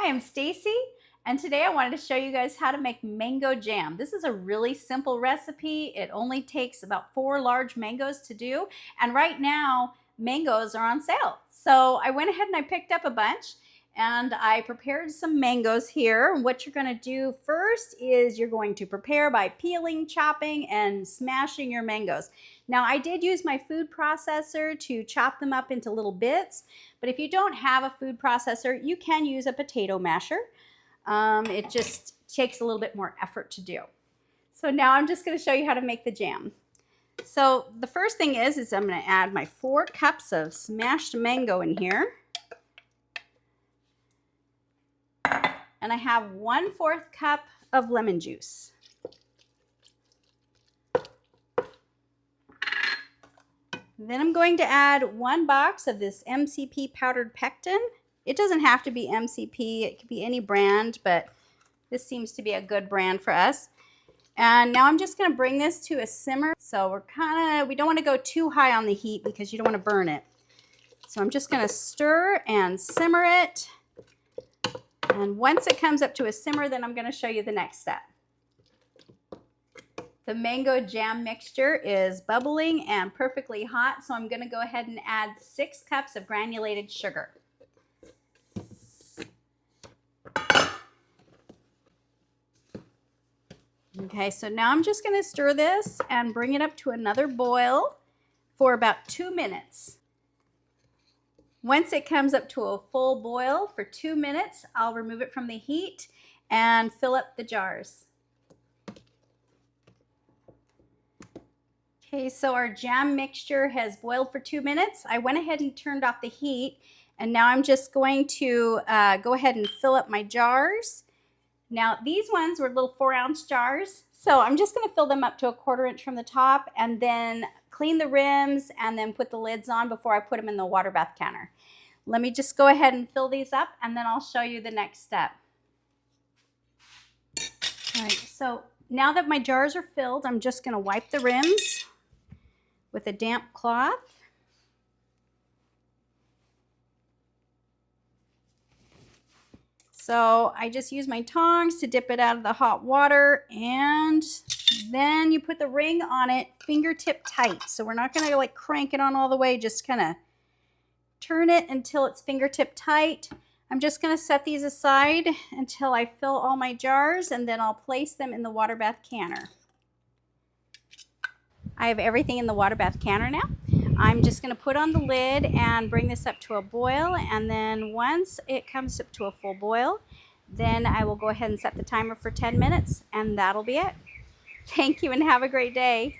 Hi, I'm Stacy, and today I wanted to show you guys how to make mango jam. This is a really simple recipe. It only takes about 4 large mangoes to do, and right now mangoes are on sale. So I went ahead and I picked up a bunch and I prepared some mangoes here. What you're going to do first is you're going to prepare by peeling, chopping, and smashing your mangoes. Now, I did use my food processor to chop them up into little bits, but if you don't have a food processor, you can use a potato masher. It just takes a little bit more effort to do. So now I'm just going to show you how to make the jam. So the first thing is I'm going to add my 4 cups of smashed mango in here. And I have 1/4 cup of lemon juice. Then I'm going to add 1 box of this MCP powdered pectin. It doesn't have to be MCP, it could be any brand, but this seems to be a good brand for us. And now I'm just going to bring this to a simmer. So we don't want to go too high on the heat because you don't want to burn it. So I'm just going to stir and simmer it. And once it comes up to a simmer, then I'm going to show you the next step. The mango jam mixture is bubbling and perfectly hot, so I'm going to go ahead and add 6 cups of granulated sugar. Okay, so now I'm just going to stir this and bring it up to another boil for about 2 minutes. Once it comes up to a full boil for 2 minutes, I'll remove it from the heat and fill up the jars. Okay, so our jam mixture has boiled for 2 minutes. I went ahead and turned off the heat, and now I'm just going to go ahead and fill up my jars. Now, these ones were little 4-ounce jars, so I'm just going to fill them up to a 1/4 inch from the top and then clean the rims and then put the lids on before I put them in the water bath canner. Let me just go ahead and fill these up and then I'll show you the next step. All right, so now that my jars are filled, I'm just going to wipe the rims with a damp cloth. So I just use my tongs to dip it out of the hot water, and then you put the ring on it fingertip tight. So we're not going to like crank it on all the way, just kind of turn it until it's fingertip tight. I'm just going to set these aside until I fill all my jars, and then I'll place them in the water bath canner. I have everything in the water bath canner now. I'm just going to put on the lid and bring this up to a boil, and then once it comes up to a full boil, then I will go ahead and set the timer for 10 minutes, and that'll be it. Thank you and have a great day.